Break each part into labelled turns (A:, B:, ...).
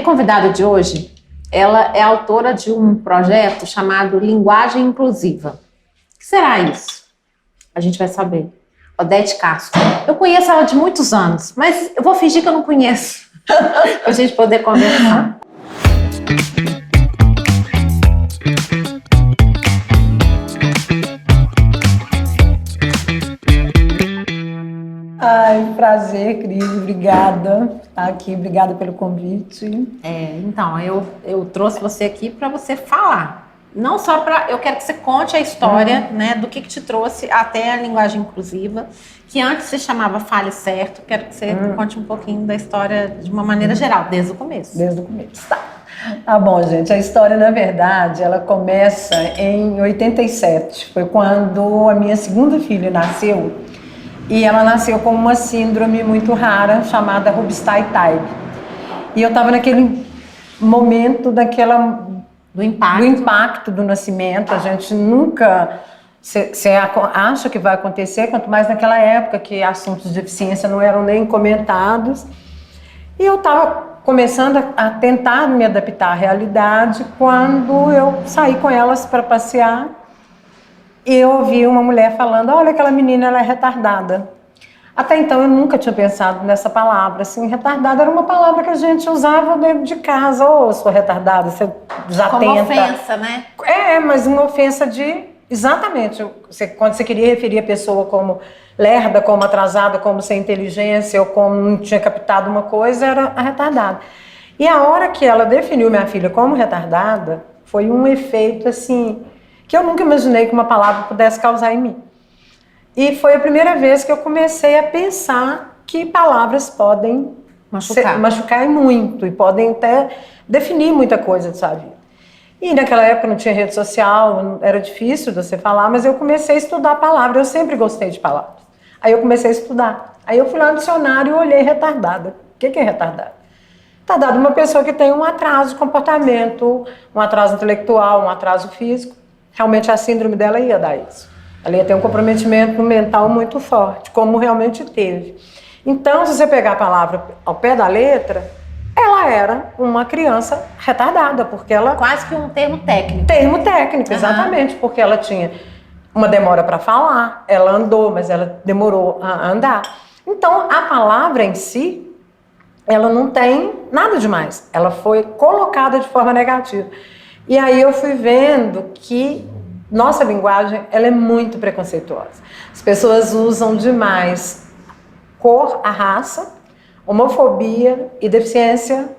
A: convidada de hoje, ela é autora de um projeto chamado Linguagem Inclusiva. O que será isso? A gente vai saber. Odete Castro. Eu conheço ela de muitos anos, mas eu vou fingir que eu não conheço, para a gente poder conversar.
B: Ai, prazer, Cris, obrigada por estar aqui, obrigada pelo convite.
A: Então, eu trouxe você aqui para você falar. Não só para... Eu quero que você conte a história, né, do que te trouxe até a linguagem inclusiva, que antes se chamava Fale Certo. Quero que você conte um pouquinho da história de uma maneira geral, desde o começo.
B: Desde o começo, tá. Tá bom, gente. A história, na verdade, ela começa em 87. Foi quando a minha segunda filha nasceu. E ela nasceu com uma síndrome muito rara, chamada Rubinstein-Type. E eu estava naquele momento do impacto do nascimento. A gente nunca... Você acha que vai acontecer, quanto mais naquela época que assuntos de deficiência não eram nem comentados. E eu estava começando a tentar me adaptar à realidade quando eu saí com elas para passear e eu ouvi uma mulher falando: olha, aquela menina, ela é retardada. Até então eu nunca tinha pensado nessa palavra, assim, retardada era uma palavra que a gente usava dentro de casa. Ô, sou retardada, você já
A: como
B: tenta...
A: ofensa, né?
B: Mas uma ofensa de... Exatamente, quando você queria referir a pessoa como lerda, como atrasada, como sem inteligência, ou como não tinha captado uma coisa, era a retardada. E a hora que ela definiu minha filha como retardada, foi um efeito, assim, que eu nunca imaginei que uma palavra pudesse causar em mim. E foi a primeira vez que eu comecei a pensar que palavras podem machucar e muito, e podem até definir muita coisa de sua vida. E naquela época não tinha rede social, era difícil de você falar, mas eu comecei a estudar a palavra, eu sempre gostei de palavras. Aí eu comecei a estudar. Aí eu fui lá no dicionário e olhei retardada. O que é retardada? Retardada é uma pessoa que tem um atraso de comportamento, um atraso intelectual, um atraso físico. Realmente a síndrome dela ia dar isso. Ela ia ter um comprometimento mental muito forte, como realmente teve. Então, se você pegar a palavra ao pé da letra, ela era uma criança retardada, porque ela...
A: Quase que um termo técnico.
B: Termo técnico, exatamente, porque ela tinha uma demora para falar, ela andou, mas ela demorou a andar. Então, a palavra em si, ela não tem nada demais. Ela foi colocada de forma negativa. E aí eu fui vendo que nossa linguagem, ela é muito preconceituosa. As pessoas usam demais cor, a raça, homofobia e deficiência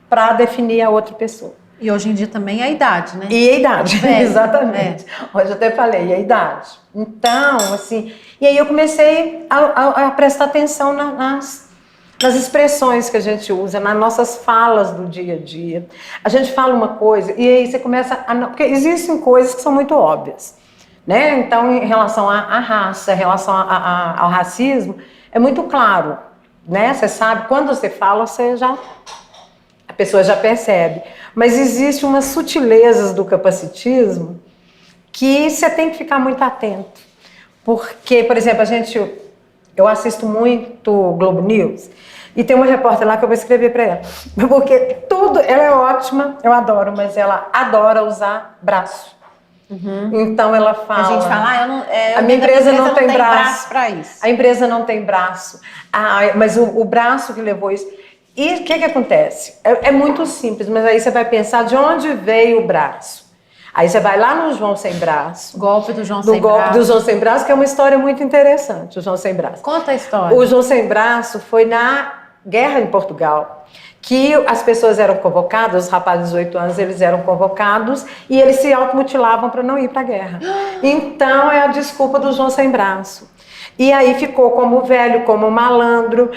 B: para definir a outra pessoa.
A: E hoje em dia também é a idade, né?
B: E a idade, exatamente. Hoje eu até falei, a idade. Então, assim... E aí eu comecei a prestar atenção nas expressões que a gente usa, nas nossas falas do dia a dia. A gente fala uma coisa e aí você começa a... Porque existem coisas que são muito óbvias, né? Então, em relação à raça, em relação ao racismo, é muito claro, né? Você sabe, quando você fala, a pessoa já percebe. Mas existem umas sutilezas do capacitismo que você tem que ficar muito atento. Porque, por exemplo, eu assisto muito Globo News e tem uma repórter lá que eu vou escrever para ela. Porque ela é ótima, eu adoro, mas ela adora usar braço. Então ela fala...
A: A gente fala,
B: a minha empresa não tem braço
A: para isso.
B: A empresa não tem braço. Mas o braço que levou isso... E o que acontece? É muito simples, mas aí você vai pensar de onde veio o braço. Aí você vai lá no João Sem Braço.
A: Golpe do João
B: Sem Braço. Golpe do João Sem Braço, que é uma história muito interessante, o João Sem Braço.
A: Conta a história.
B: O João Sem Braço foi na guerra em Portugal, que as pessoas eram convocadas, os rapazes de 18 anos, eles eram convocados e eles se automutilavam para não ir para a guerra. Então é a desculpa do João Sem Braço. E aí ficou como velho, como malandro,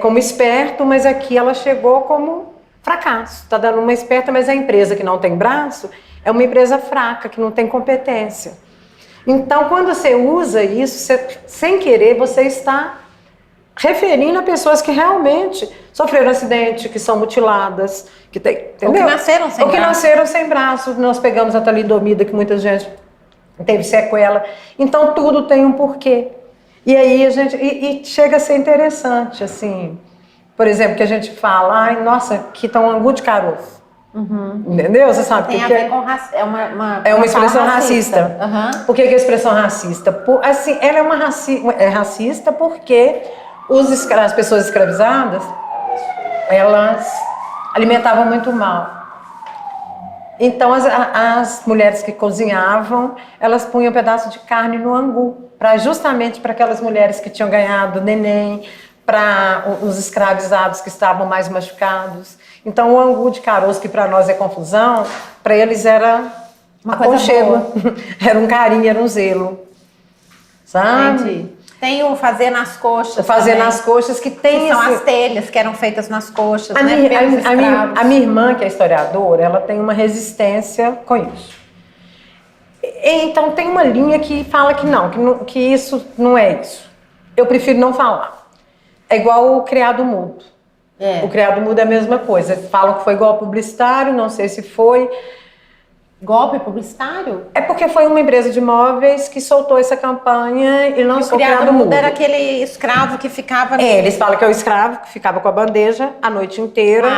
B: como esperto, mas aqui ela chegou como fracasso. Está dando uma esperta, mas a empresa que não tem braço é uma empresa fraca, que não tem competência. Então, quando você usa isso, sem querer, você está referindo a pessoas que realmente sofreram acidente, que são mutiladas, entendeu?
A: Ou que nasceram sem braço.
B: Ou que nasceram sem braço. Nós pegamos a talidomida, que muita gente teve sequela. Então, tudo tem um porquê. E aí a gente... E chega a ser interessante, assim... Por exemplo, que a gente fala, ai, nossa, aqui tá um angu de caroço. Entendeu? Você sabe
A: Tem a
B: que
A: ver com
B: é uma expressão racista.
A: Uhum.
B: Por que que é expressão racista? Assim, ela é racista porque as pessoas escravizadas, elas alimentavam muito mal. Então, as mulheres que cozinhavam, elas punham um pedaço de carne no angu, justamente para aquelas mulheres que tinham ganhado neném, para os escravizados que estavam mais machucados. Então, o angu de caroço, que para nós é confusão, para eles era
A: uma coisa
B: aconchego, era um carinho, era um zelo. Sabe?
A: Entendi. Tem o fazer nas coxas.
B: Fazer
A: também,
B: nas coxas, que tem
A: que são as telhas que eram feitas nas coxas,
B: a
A: né?
B: a minha irmã, que é historiadora, ela tem uma resistência com isso. Então, tem uma linha que fala que que isso não é isso. Eu prefiro não falar. É igual o criado mudo. O criado mudo é a mesma coisa. Falam que foi golpe publicitário, não sei se foi.
A: Golpe publicitário?
B: É porque foi uma empresa de imóveis que soltou essa campanha e lançou
A: o criado mudo. Era aquele escravo que ficava...
B: eles falam que é o escravo que ficava com a bandeja a noite inteira.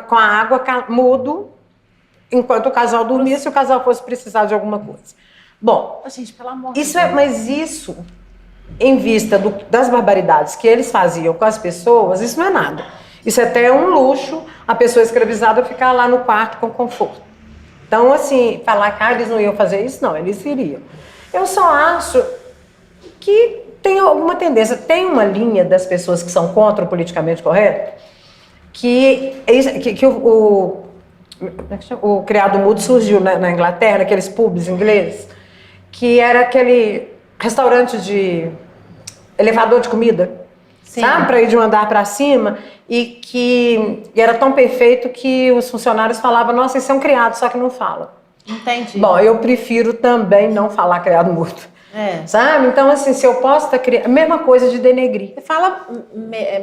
B: Com a água, mudo, enquanto o casal dormia, se o casal fosse precisar de alguma coisa. Bom,
A: gente, pelo amor
B: de Deus. Mas isso, em vista das barbaridades que eles faziam com as pessoas, isso não é nada. Isso é até um luxo, a pessoa escravizada ficar lá no quarto com conforto. Então, assim, falar que eles não iam fazer isso, não, eles iriam. Eu só acho que tem alguma tendência, tem uma linha das pessoas que são contra o politicamente correto, que o criado mudo surgiu na Inglaterra, aqueles pubs ingleses, que era aquele restaurante de elevador de comida. Sim. Sabe? Para ir de um andar para cima e era tão perfeito que os funcionários falavam, nossa, isso é um criado, só que não fala.
A: Entendi.
B: Bom, eu prefiro também não falar criado mudo. Sabe? Então, assim, se eu posso estar criando... A mesma coisa de denegrir.
A: Você fala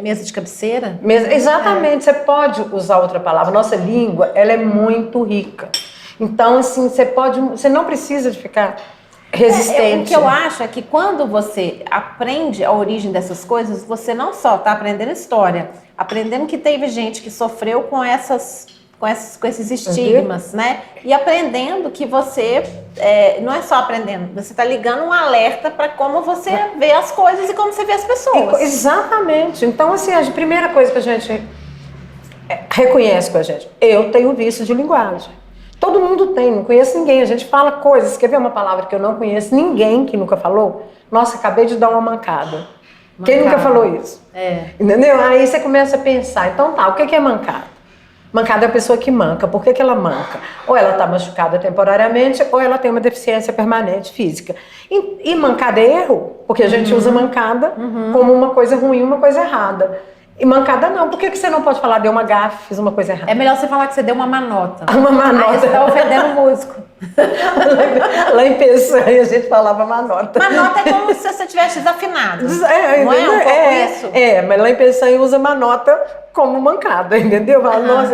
A: mesa de cabeceira?
B: Exatamente, você pode usar outra palavra. Nossa língua, ela é muito rica. Então, assim, você não precisa de ficar... resistente.
A: O que eu acho é que quando você aprende a origem dessas coisas, você não só está aprendendo história, aprendendo que teve gente que sofreu com esses estigmas, né? E aprendendo que você, não é só aprendendo, você está ligando um alerta para como você vê as coisas e como você vê as pessoas.
B: Exatamente. Então, assim, a primeira coisa que a gente reconhece com a gente, eu tenho vício de linguagem. Todo mundo tem, não conheço ninguém. A gente fala coisas. Quer ver uma palavra que eu não conheço ninguém que nunca falou? Nossa, acabei de dar uma mancada. Quem nunca falou isso? Entendeu? Aí você começa a pensar. Então tá, o que é mancada? Mancada é a pessoa que manca. Por que ela manca? Ou ela está machucada temporariamente, ou ela tem uma deficiência permanente física. E mancada é erro, porque a gente usa mancada como uma coisa ruim, uma coisa errada. E mancada não. Por que você não pode falar, deu uma gafe, fiz uma coisa errada?
A: É melhor você falar que você deu uma manota.
B: Uma manota.
A: Aí você tá ofendendo o músico.
B: Lá em Peçanha a gente falava manota.
A: Manota é como se você tivesse desafinado. Não é um pouco isso?
B: Mas lá em Peçanha usa manota como mancada, entendeu? Nossa,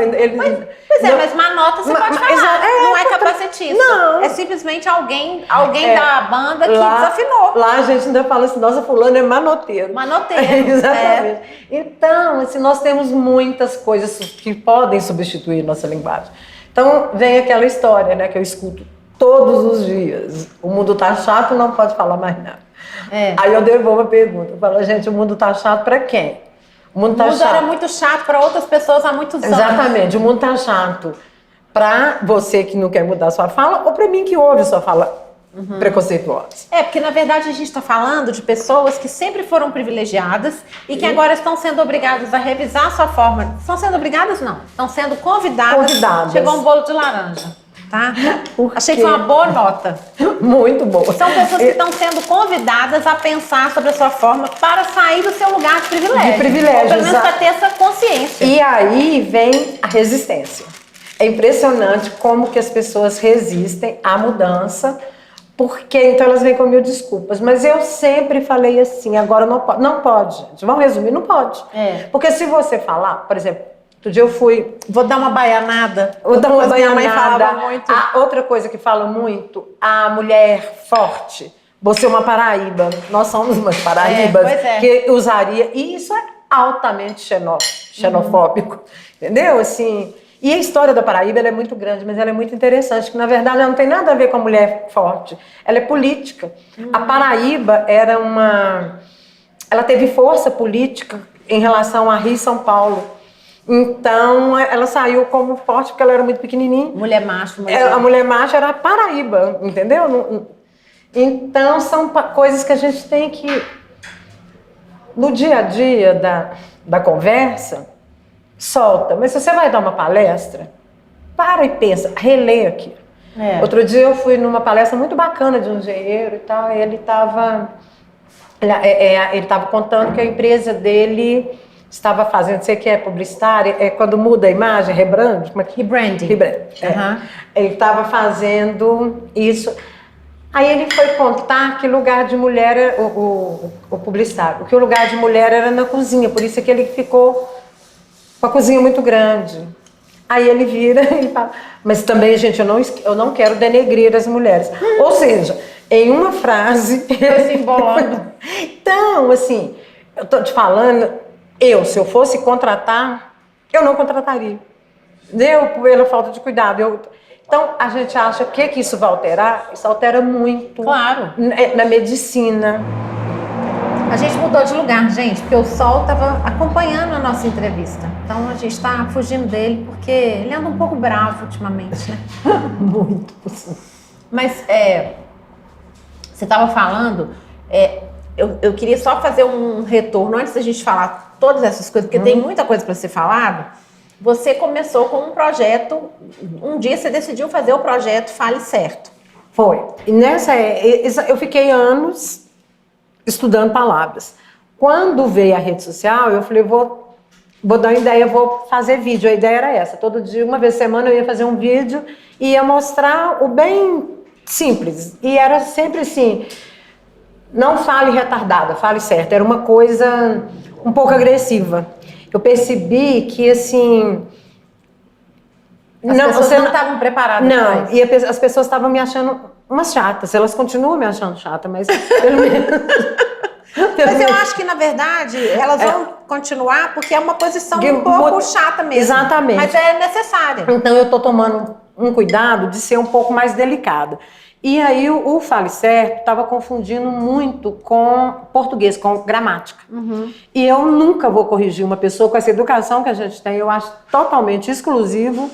A: mas manota você pode falar. Não é capacetista. Não. É simplesmente alguém da banda que desafinou.
B: Lá a gente ainda fala assim, nossa, fulano é manoteiro.
A: Manoteiro.
B: Exatamente. Então, assim, nós temos muitas coisas que podem substituir nossa linguagem. Então, vem aquela história, né, que eu escuto todos os dias. O mundo tá chato, não pode falar mais nada. Aí eu devolvo a pergunta. Eu falo, gente, o mundo tá chato para quem? O mundo
A: era muito chato para outras pessoas há muitos anos.
B: Exatamente, o mundo tá chato para você que não quer mudar a sua fala ou para mim que ouve a sua fala preconceituosa.
A: Porque na verdade a gente está falando de pessoas que sempre foram privilegiadas e que agora estão sendo obrigadas a revisar a sua forma. Estão sendo obrigadas? Não. Estão sendo convidadas. Chegou um bolo de laranja. Tá? Achei que foi uma boa nota.
B: Muito boa.
A: São pessoas que estão sendo convidadas a pensar sobre a sua forma para sair do seu lugar de privilégio.
B: De privilégio,
A: ou pelo menos para ter essa consciência.
B: E aí vem a resistência. É impressionante como que as pessoas resistem à mudança, porque então elas vêm com mil desculpas. Mas eu sempre falei assim, agora não pode. Não pode, gente. Vamos resumir, não pode. Porque se você falar, por exemplo, outro dia eu fui...
A: Vou dar uma baianada.
B: Vou dar uma baianada.
A: Minha mãe falava muito.
B: Outra coisa que fala muito, a mulher forte. Você é uma Paraíba. Nós somos umas Paraíbas que usaria... E isso é altamente xenofóbico, entendeu? Assim, e a história da Paraíba ela é muito grande, mas ela é muito interessante, que na verdade ela não tem nada a ver com a mulher forte, ela é política. A Paraíba era ela teve força política em relação a Rio e São Paulo. Então, ela saiu como forte porque ela era muito pequenininha.
A: Mulher macho.
B: A mulher macho era a Paraíba, entendeu? Então, são coisas que a gente tem que, no dia a dia da conversa, solta. Mas se você vai dar uma palestra, para e pensa, relê aqui. Outro dia eu fui numa palestra muito bacana de um engenheiro e tal, e ele estava contando que a empresa dele estava fazendo, sei que é publicitário, quando muda a imagem, rebrand, como é que...
A: Rebranding.
B: Ele estava fazendo isso. Aí ele foi contar que lugar de mulher, o publicitário, que o lugar de mulher era na cozinha, por isso é que ele ficou com a cozinha muito grande. Aí ele vira e fala, mas também, gente, eu não quero denegrir as mulheres. Ou seja, em uma frase...
A: Foi se embolando.
B: Então, assim, eu tô te falando, se eu fosse contratar, eu não contrataria. Pela falta de cuidado. Então, a gente acha que isso vai alterar? Isso altera muito.
A: Claro.
B: Na medicina.
A: A gente mudou de lugar, gente, porque o Sol estava acompanhando a nossa entrevista. Então, a gente está fugindo dele, porque ele anda um pouco bravo ultimamente, né?
B: Muito.
A: Mas, você estava falando, eu queria só fazer um retorno, antes da gente falar todas essas coisas, porque tem muita coisa para ser falado. Você começou com um projeto, um dia você decidiu fazer o projeto Fale Certo.
B: Foi. E eu fiquei anos estudando palavras. Quando veio a rede social, eu falei, vou dar uma ideia, vou fazer vídeo. A ideia era essa, todo dia, uma vez por semana, eu ia fazer um vídeo e ia mostrar o bem simples. E era sempre assim, não fale retardada, fale certo. Era uma coisa um pouco agressiva. Eu percebi que, assim...
A: As pessoas não estavam preparadas.
B: Não, e as pessoas estavam me achando umas chatas. Elas continuam me achando chata, mas pelo menos...
A: Mas eu acho que, na verdade, elas vão continuar porque é uma posição um pouco chata mesmo.
B: Exatamente.
A: Mas é necessária.
B: Então, eu estou tomando um cuidado de ser um pouco mais delicada. E aí, o Fale Certo estava confundindo muito com português, com gramática. E eu nunca vou corrigir uma pessoa com essa educação que a gente tem. Eu acho totalmente exclusivo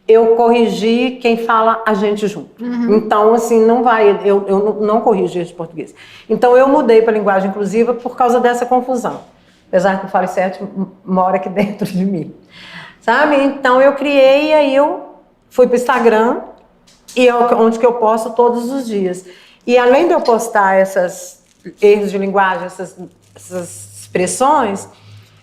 B: eu corrigir quem fala a gente junto. Então, assim, não vai... Eu não corrijo gente de português. Então, eu mudei para a linguagem inclusiva por causa dessa confusão. Apesar que o Fale Certo mora aqui dentro de mim. Sabe? Então, eu criei e aí eu fui para o Instagram, e onde que eu posto todos os dias. E além de eu postar esses erros de linguagem, essas expressões,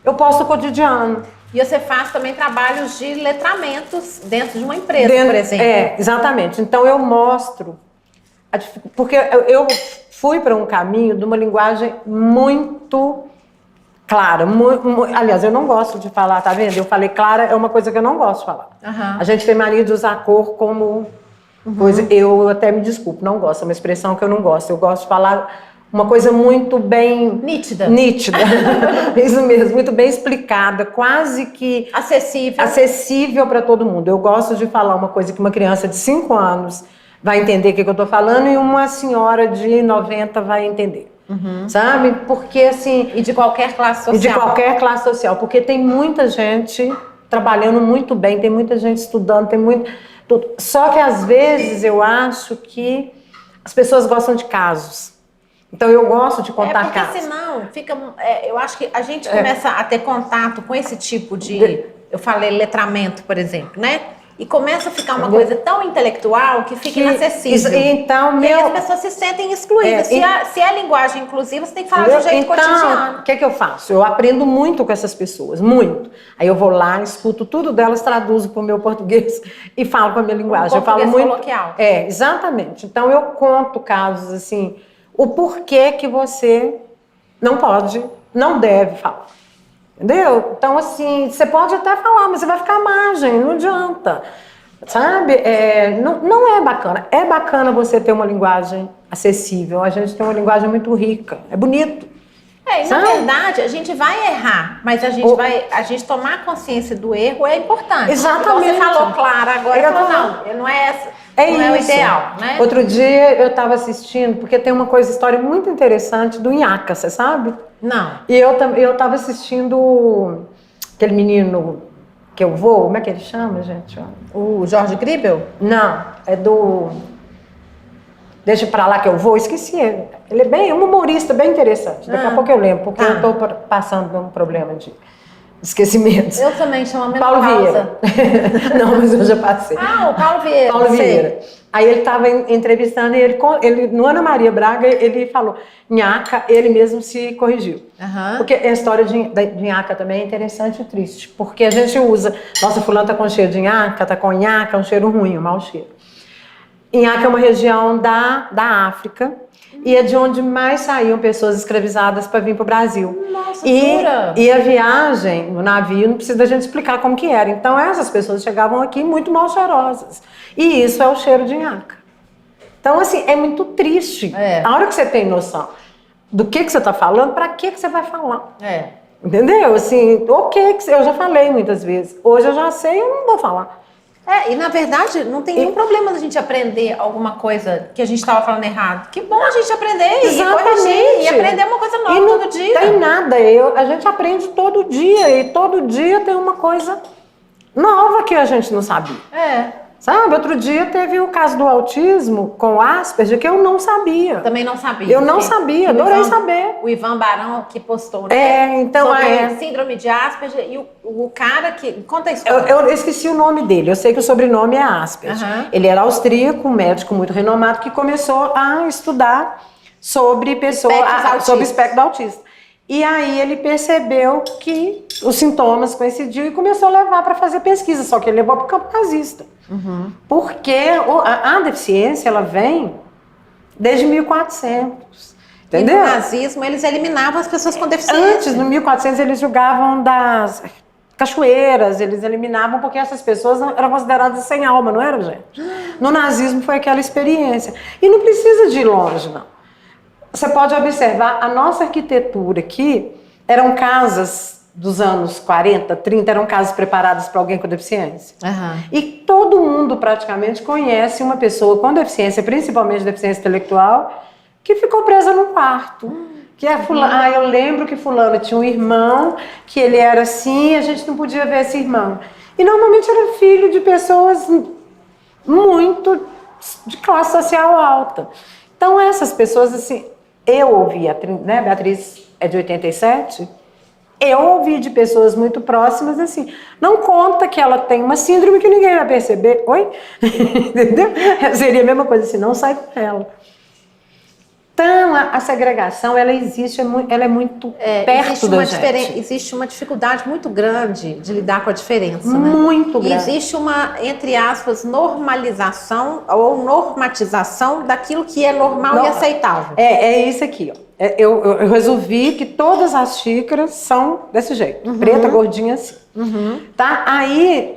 B: eu posto o cotidiano.
A: E você faz também trabalhos de letramentos dentro de uma empresa, por exemplo.
B: Exatamente. Então eu mostro, porque eu fui para um caminho de uma linguagem muito clara. Aliás, eu não gosto de falar, tá vendo? Eu falei clara, é uma coisa que eu não gosto de falar. A gente tem mania de usar cor como... Coisa, eu até me desculpo, não gosto, é uma expressão que eu não gosto. Eu gosto de falar uma coisa muito bem...
A: Nítida.
B: Isso mesmo, muito bem explicada, quase que... Acessível para todo mundo. Eu gosto de falar uma coisa que uma criança de 5 anos vai entender o que eu estou falando e uma senhora de 90 vai entender. Sabe? Porque assim...
A: E de qualquer classe social.
B: E de qualquer classe social, porque tem muita gente trabalhando muito bem, tem muita gente estudando, tem muito... Tudo. Só que às vezes eu acho que as pessoas gostam de casos. Então eu gosto de contar casos.
A: Porque senão fica... eu acho que a gente começa a ter contato com esse tipo de... Eu falei letramento, por exemplo, né? E começa a ficar uma coisa tão intelectual que fica inacessível.
B: Então,
A: e aí as pessoas se sentem excluídas. Se é linguagem inclusiva, você tem que falar de um jeito cotidiano.
B: O que é que eu faço? Eu aprendo muito com essas pessoas, muito. Aí eu vou lá, escuto tudo delas, traduzo para o meu português e falo com a minha linguagem. Eu falo muito
A: coloquial.
B: Exatamente. Então eu conto casos assim, o porquê que você não pode, não deve falar. Entendeu? Então, assim, você pode até falar, mas você vai ficar à margem, não adianta. Sabe? Não é bacana. É bacana você ter uma linguagem acessível. A gente tem uma linguagem muito rica. É bonito.
A: E na verdade, a gente vai errar, mas a gente tomar consciência do erro é importante.
B: Exatamente.
A: Então, você falou, Clara, agora não é essa. Não é o ideal, né?
B: Outro dia eu estava assistindo, porque tem uma história muito interessante do Inhaca, você sabe?
A: Não.
B: E eu estava assistindo aquele menino que eu vou, como é que ele chama, gente?
A: O Jorge Gribel?
B: Não, é do... Deixa pra lá que eu vou, esqueci ele. Ele é um humorista bem interessante. Daqui a pouco eu lembro, porque eu estou passando por um problema de esquecimentos.
A: Eu também chamo
B: Paulo Vieira. Não, mas eu já passei.
A: O Paulo Vieira.
B: Paulo Vieira. Aí ele estava entrevistando e ele, no Ana Maria Braga, ele falou, Nhaca, ele mesmo se corrigiu. Porque a história de Nhaca também é interessante e triste, porque a gente usa, nossa, fulano tá com cheiro de nhaca, tá com nhaca, é um cheiro ruim, um mau cheiro. Inhaca é uma região da África e é de onde mais saíam pessoas escravizadas para vir para o Brasil.
A: Nossa, jura?
B: E a viagem no navio, não precisa da gente explicar como que era. Então essas pessoas chegavam aqui muito mal cheirosas. E isso é o cheiro de Inhaca. Então assim, é muito triste. A hora que você tem noção do que você está falando, para que você vai falar? Entendeu? Assim, eu já falei muitas vezes. Hoje eu já sei, eu não vou falar.
A: E na verdade não tem nenhum problema da gente aprender alguma coisa que a gente estava falando errado. Que bom a gente aprender e corrigir e aprender uma coisa nova todo dia.
B: Não tem nada, a gente aprende todo dia e todo dia tem uma coisa nova que a gente não sabia. Sabe, outro dia teve o caso do autismo com Asperger que eu não sabia.
A: Também não sabia.
B: Eu não sabia, adorei saber.
A: O Ivan Barão que postou, né?
B: Então
A: sobre a síndrome de Asperger e o cara que... Conta isso.
B: Eu esqueci o nome dele, eu sei que o sobrenome é Asperger. Ele era austríaco, um médico muito renomado que começou a estudar sobre sobre espectro autista. E aí ele percebeu que os sintomas coincidiam e começou a levar para fazer pesquisa, só que ele levou para o campo nazista. Porque a deficiência, ela vem desde 1400, entendeu?
A: E no nazismo, eles eliminavam as pessoas com deficiência.
B: Antes, no 1400, eles julgavam das cachoeiras, eles eliminavam porque essas pessoas eram consideradas sem alma, não eram, gente? No nazismo foi aquela experiência. E não precisa de ir longe, não. Você pode observar, a nossa arquitetura aqui eram casas dos anos 40, 30, eram casas preparadas para alguém com deficiência. E todo mundo praticamente conhece uma pessoa com deficiência, principalmente deficiência intelectual, que ficou presa num quarto. Que é fulano. Eu lembro que fulano tinha um irmão, que ele era assim, a gente não podia ver esse irmão. E normalmente era filho de pessoas muito de classe social alta. Então essas pessoas, assim, eu ouvi, né, Beatriz é de 87, eu ouvi de pessoas muito próximas assim, não conta que ela tem uma síndrome que ninguém vai perceber. Oi? Entendeu? Seria a mesma coisa assim, não sai com ela. Então, a segregação, ela existe, ela é muito perto da gente.
A: Existe uma dificuldade muito grande de lidar com a diferença,
B: muito grande.
A: E existe uma, entre aspas, normalização ou normatização daquilo que é normal e aceitável.
B: É isso aqui, ó. Eu resolvi que todas as xícaras são desse jeito, preta, gordinha assim. Tá? Aí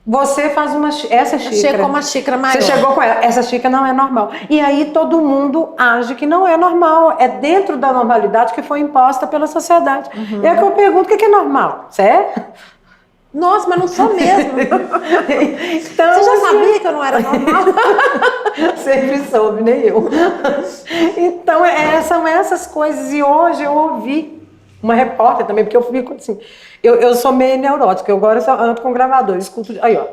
B: você faz essa xícara.
A: Chega com uma xícara maior.
B: Você chegou com ela. Essa xícara não é normal. E aí todo mundo age que não é normal. É dentro da normalidade que foi imposta pela sociedade. E aí que eu pergunto, o que é normal? Certo?
A: Nossa, mas não sou mesmo.
B: Então,
A: você já sabia que eu não era normal?
B: Sempre soube, nem eu. Então, são essas coisas. E hoje eu ouvi uma repórter também, porque eu fico assim... Eu sou meio neurótica, eu agora ando com gravador, escuto... Aí, ó.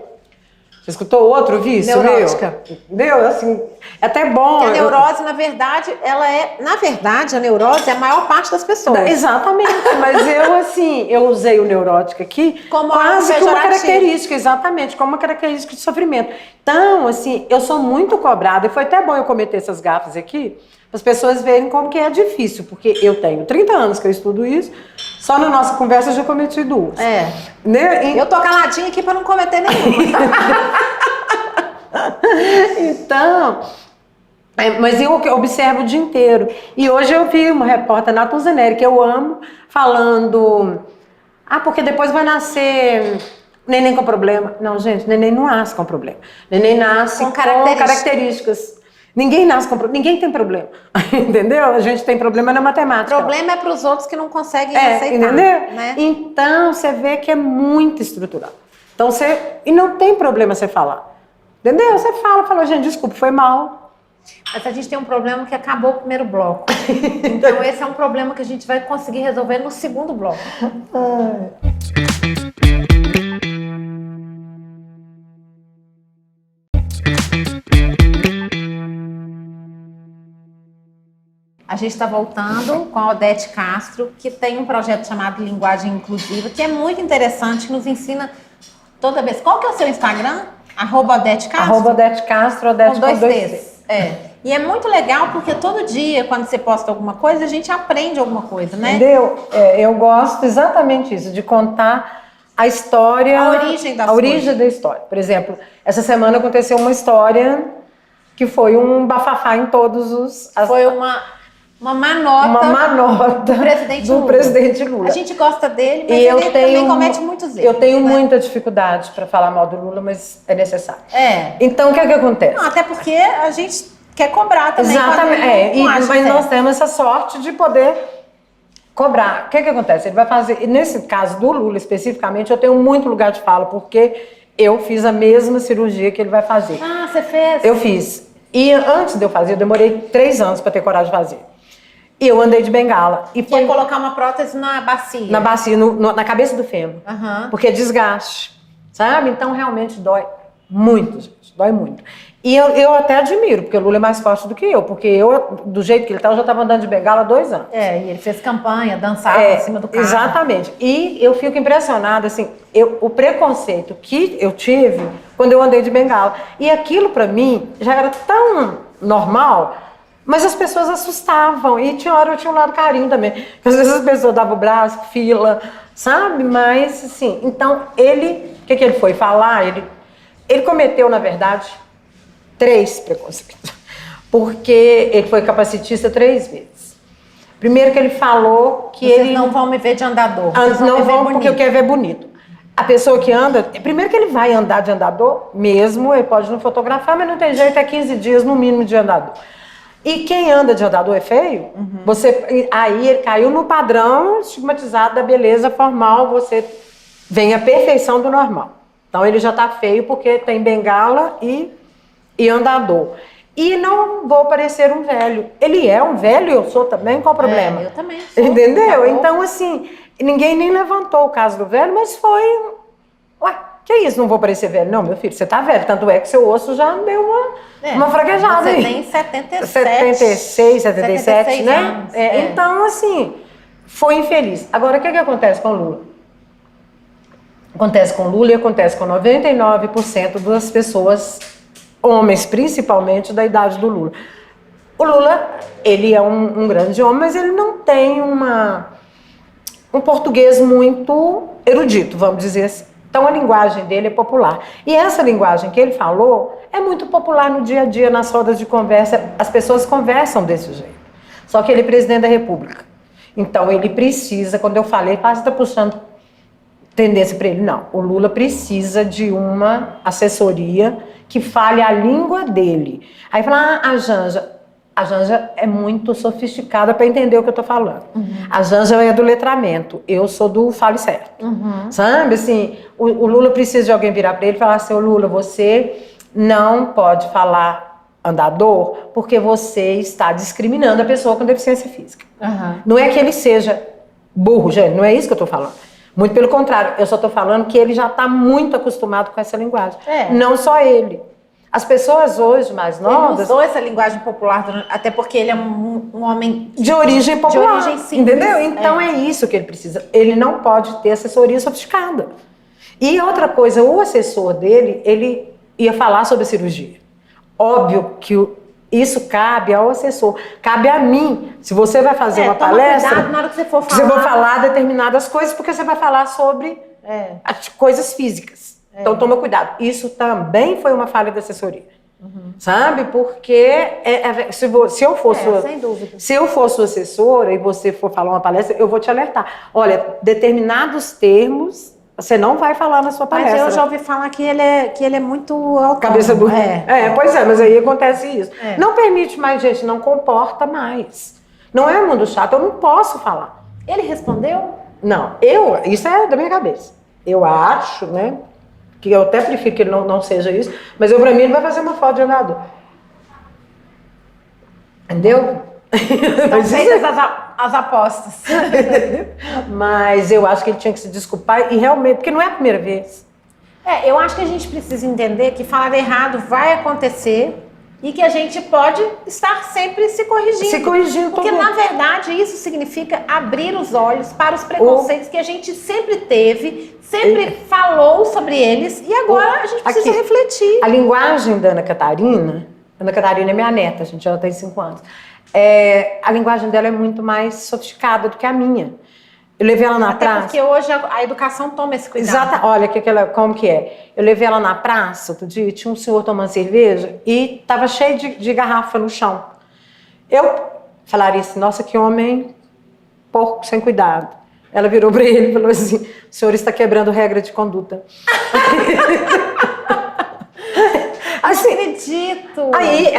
B: Você escutou outro vício?
A: Neurótica.
B: Entendeu? Assim, é até bom.
A: Porque a neurose, na verdade, a neurose é a maior parte das pessoas.
B: Exatamente, mas eu usei o neurótico aqui
A: como
B: quase como uma característica, exatamente, como uma característica de sofrimento. Então, assim, eu sou muito cobrada, e foi até bom eu cometer essas gafas aqui, para as pessoas verem como que é difícil, porque eu tenho 30 anos que eu estudo isso, só na nossa conversa eu já cometi duas.
A: Né? Eu tô caladinha aqui para não cometer nenhuma.
B: Então, mas eu observo o dia inteiro. E hoje eu vi uma repórter, Natuza Neri, que eu amo, falando... porque depois vai nascer neném com problema. Não, gente, neném não nasce com problema. Neném nasce com características. Ninguém nasce com problema, ninguém tem problema. Entendeu? A gente tem problema na
A: O
B: matemática.
A: problema é para os outros que não conseguem aceitar.
B: Entendeu?
A: Né?
B: Então, você vê que é muito estrutural. Então, e não tem problema você falar. Entendeu? Você fala, gente, desculpa, foi mal.
A: Mas a gente tem um problema que acabou o primeiro bloco. Então, esse é um problema que a gente vai conseguir resolver no segundo bloco. A gente está voltando com a Odete Castro, que tem um projeto chamado Linguagem Inclusiva, que é muito interessante, que nos ensina toda vez. Qual que é o seu Instagram? @Odete Castro?
B: @Odete Castro, Odete
A: com dois T's. E é muito legal porque todo dia, quando você posta alguma coisa, a gente aprende alguma coisa, né?
B: Entendeu? Eu gosto exatamente isso, de contar a história...
A: A origem das
B: A origem da história. Por exemplo, essa semana aconteceu uma história que foi um bafafá em todos os...
A: Foi uma manota do
B: presidente Lula.
A: A gente gosta dele, mas ele também comete muitos erros.
B: Eu tenho muita dificuldade para falar mal do Lula, mas é necessário. Então, o que é que acontece?
A: Não, até porque a gente quer cobrar também.
B: Exatamente. Mas nós temos essa sorte de poder cobrar. O que é que acontece? Ele vai fazer... Nesse caso do Lula, especificamente, eu tenho muito lugar de fala, porque eu fiz a mesma cirurgia que ele vai fazer.
A: Ah, você fez?
B: Eu fiz. E antes de eu fazer, eu demorei 3 anos para ter coragem de fazer. E eu andei de bengala. E
A: foi colocar uma prótese na bacia.
B: Na bacia, na cabeça do fêmur. Porque é desgaste, sabe? Então, realmente dói muito, gente. Dói muito. E eu até admiro, porque o Lula é mais forte do que eu. Porque eu, do jeito que ele tá, eu já estava andando de bengala há 2 anos.
A: E ele fez campanha, dançava em cima do carro.
B: Exatamente. E eu fico impressionada, assim, o preconceito que eu tive quando eu andei de bengala. E aquilo, para mim, já era tão normal... Mas as pessoas assustavam e tinha hora eu tinha um lado carinho também. Porque às vezes as pessoas davam o braço, fila, sabe? Mas, assim, então ele... O que ele foi falar? Ele cometeu, na verdade, 3 preconceitos. Porque ele foi capacitista 3 vezes. Primeiro que ele falou que
A: Vocês não vão me ver de andador.
B: Não vão porque eu quero ver bonito. A pessoa que anda... Primeiro que ele vai andar de andador mesmo, ele pode não fotografar, mas não tem jeito, é 15 dias no mínimo de andador. E quem anda de andador é feio, aí ele caiu no padrão estigmatizado da beleza formal, você vem a perfeição do normal. Então ele já está feio porque tem bengala e andador. E não vou parecer um velho. Ele é um velho, eu sou também, qual o problema?
A: Eu também sou.
B: Entendeu? Então, assim, ninguém nem levantou o caso do velho, mas foi... Ué, que isso, não vou parecer velho? Não, meu filho, você tá velho, tanto é que seu osso já deu uma fraquejada aí.
A: Você tem 77.
B: 76, 77, né?
A: Anos.
B: Então, assim, foi infeliz. Agora, o que acontece com o Lula? Acontece com o Lula e acontece com 99% das pessoas, homens principalmente, da idade do Lula. O Lula, ele é um grande homem, mas ele não tem um português muito erudito, vamos dizer assim. Então, a linguagem dele é popular. E essa linguagem que ele falou é muito popular no dia a dia, nas rodas de conversa. As pessoas conversam desse jeito. Só que ele é presidente da República. Então, ele precisa, quando eu falei, você está puxando tendência para ele. Não, o Lula precisa de uma assessoria que fale a língua dele. Aí fala, a Janja é muito sofisticada para entender o que eu estou falando. A Janja é do letramento, eu sou do fale certo. Sabe, assim, o Lula precisa de alguém virar para ele e falar assim, ô Lula, você não pode falar andador porque você está discriminando a pessoa com deficiência física. Não é que ele seja burro, gente, não é isso que eu estou falando. Muito pelo contrário, eu só estou falando que ele já está muito acostumado com essa linguagem. Não só ele. As pessoas hoje mais novas...
A: Ele usou essa linguagem popular, até porque ele é um homem...
B: De origem popular,
A: de origem simples.
B: Entendeu? Então é isso que ele precisa. Ele não pode ter assessoria sofisticada. E outra coisa, o assessor dele, ele ia falar sobre a cirurgia. Óbvio que isso cabe ao assessor. Cabe a mim. Se você vai fazer uma palestra...
A: Cuidado na hora que você for falar.
B: Você vai falar determinadas coisas, porque você vai falar sobre as coisas físicas. Então, toma cuidado. Isso também foi uma falha da assessoria. Sabe? Porque se eu fosse
A: sem dúvida.
B: Se eu for sua assessora e você for falar uma palestra, eu vou te alertar. Olha, determinados termos você não vai falar na sua palestra.
A: Mas eu já ouvi falar que ele é muito autônomo.
B: Cabeça do... Pois é, mas aí acontece isso. Não permite mais, gente, não comporta mais. Não é mundo chato, eu não posso falar.
A: Ele respondeu?
B: Não, isso é da minha cabeça. Eu acho, né, que eu até prefiro que ele não seja isso, mas pra mim ele vai fazer uma foto de jogador. Entendeu?
A: Estão feitas as apostas.
B: Mas eu acho que ele tinha que se desculpar e realmente, porque não é a primeira vez.
A: Eu acho que a gente precisa entender que falar errado vai acontecer e que a gente pode estar sempre se corrigindo.
B: Se corrigindo.
A: Porque, na verdade, isso significa abrir os olhos para os preconceitos que a gente sempre teve, sempre falou sobre eles e agora a gente precisa refletir.
B: A linguagem da Ana Catarina é minha neta, gente, ela tem 5 anos. A linguagem dela é muito mais sofisticada do que a minha. Eu levei ela na praça.
A: Porque hoje a educação toma esse cuidado.
B: Exato. Olha como que é. Eu levei ela na praça outro dia, tinha um senhor tomando cerveja e estava cheio de garrafa no chão. Eu falaria assim, nossa, que homem porco, sem cuidado. Ela virou para ele e falou assim, o senhor está quebrando regra de conduta.
A: Assim, não acredito.
B: Aí,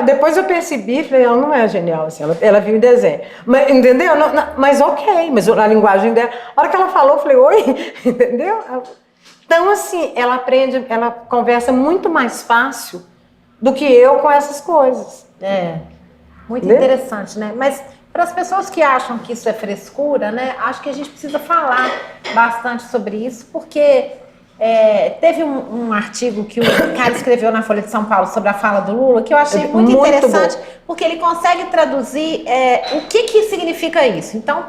B: depois eu percebi, falei, ela não é genial, assim, ela viu em desenho. Mas, entendeu? Mas ok, mas a linguagem dela... A hora que ela falou, eu falei, oi, entendeu? Então, assim, ela aprende, ela conversa muito mais fácil do que eu com essas coisas.
A: Muito interessante, né? Mas para as pessoas que acham que isso é frescura, né? Acho que a gente precisa falar bastante sobre isso, porque... teve um artigo que o cara escreveu na Folha de São Paulo sobre a fala do Lula, que eu achei muito interessante, porque ele consegue traduzir o que significa isso. Então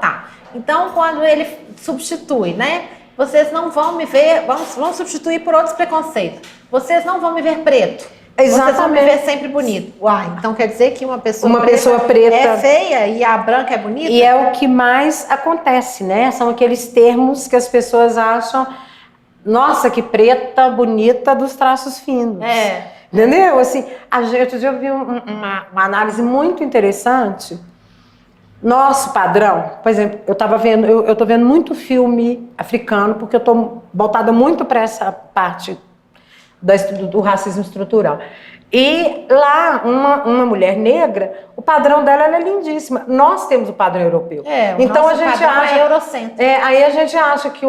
A: Então, quando ele substitui, né? Vocês não vão me ver, vão substituir por outros preconceitos. Vocês não vão me ver preto.
B: Exatamente.
A: Vocês vão me ver sempre bonito. Uai, então quer dizer que uma pessoa
B: preta
A: é feia e a branca é bonita?
B: E é o que mais acontece, né? São aqueles termos que as pessoas acham... Nossa, que preta, bonita, dos traços finos. Entendeu? Assim, outro dia eu vi uma análise muito interessante. Nosso padrão, por exemplo, eu tô vendo muito filme africano, porque eu tô voltada muito para essa parte do racismo estrutural. E lá, uma mulher negra, o padrão dela é lindíssima. Nós temos o padrão europeu.
A: Então a gente acha, é eurocêntrico.
B: Aí a gente acha que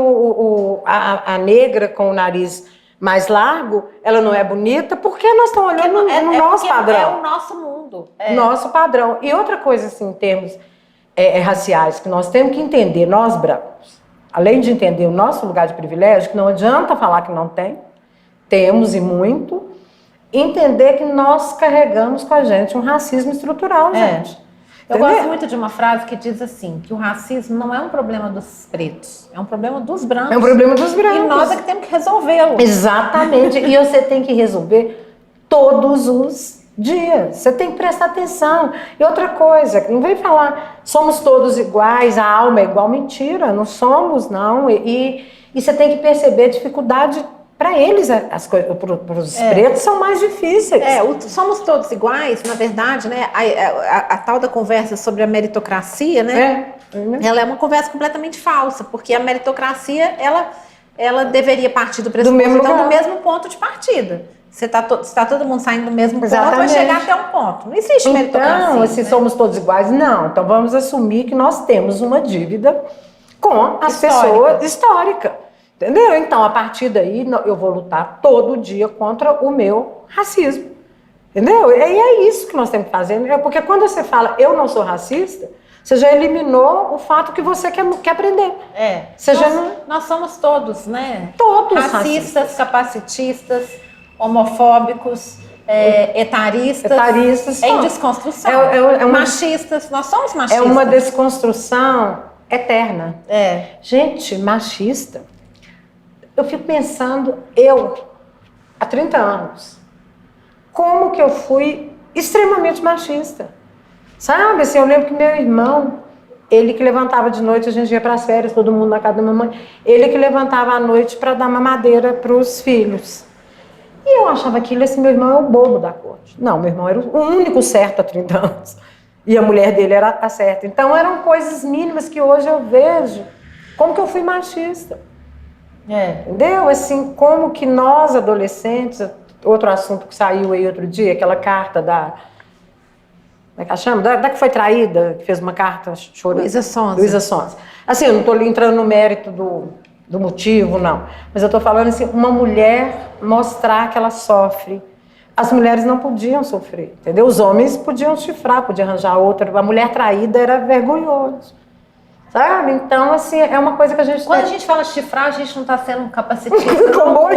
B: a negra com o nariz mais largo, ela não é bonita, porque nós estamos olhando no nosso padrão.
A: É o nosso mundo.
B: Nosso padrão. E outra coisa, assim, em termos raciais, que nós temos que entender, nós brancos, além de entender o nosso lugar de privilégio, que não adianta falar que não tem, temos e muito, entender que nós carregamos com a gente um racismo estrutural, gente.
A: Eu gosto muito de uma frase que diz assim, que o racismo não é um problema dos pretos, é um problema dos brancos.
B: É um problema dos brancos.
A: E nós é que temos que resolvê-lo.
B: Exatamente. E você tem que resolver todos os dias. Você tem que prestar atenção. E outra coisa, não vem falar, somos todos iguais, a alma é igual. Mentira, não somos, não. E você tem que perceber a dificuldade. Para eles, as coisas, para os pretos, são mais difíceis.
A: Somos todos iguais, na verdade, né? A tal da conversa sobre a meritocracia, né? Ela é uma conversa completamente falsa, porque a meritocracia, ela deveria partir do pressuposto do mesmo ponto de partida. Se tá todo mundo saindo do mesmo ponto, vai chegar até um ponto. Não existe meritocracia.
B: Então, se somos todos iguais, não. Então, vamos assumir que nós temos uma dívida com as pessoas histórica. Entendeu? Então, a partir daí, eu vou lutar todo dia contra o meu racismo. Entendeu? E é isso que nós temos que fazer. Né? Porque quando você fala, eu não sou racista, você já eliminou o fato que você quer aprender.
A: Nós somos todos, né?
B: Todos
A: racistas, capacitistas, homofóbicos, etaristas. Em desconstrução. Machistas, nós somos machistas.
B: É uma desconstrução eterna. Gente, machista... Eu fico pensando, há 30 anos, como que eu fui extremamente machista. Sabe, assim, eu lembro que meu irmão, ele que levantava de noite, a gente ia para as férias, todo mundo na casa da mamãe, ele que levantava à noite para dar mamadeira para os filhos. E eu achava aquilo, assim, meu irmão é o bobo da corte. Não, meu irmão era o único certo há 30 anos. E a mulher dele era a certa. Então, eram coisas mínimas que hoje eu vejo como que eu fui machista. Entendeu? Assim, como que nós, adolescentes, outro assunto que saiu aí outro dia, aquela carta da... Como é que ela chama? Da que foi traída, que fez uma carta chorando.
A: Luísa Sonza.
B: Luísa Sonza. Assim, eu não estou entrando no mérito do motivo, não. Mas eu estou falando assim, uma mulher mostrar que ela sofre. As mulheres não podiam sofrer, entendeu? Os homens podiam chifrar, podiam arranjar outra. A mulher traída era vergonhoso. Sabe? Então, assim, é uma coisa que a gente...
A: Quando a gente fala chifrar, a gente não está sendo um capacitista.
B: Cowboy.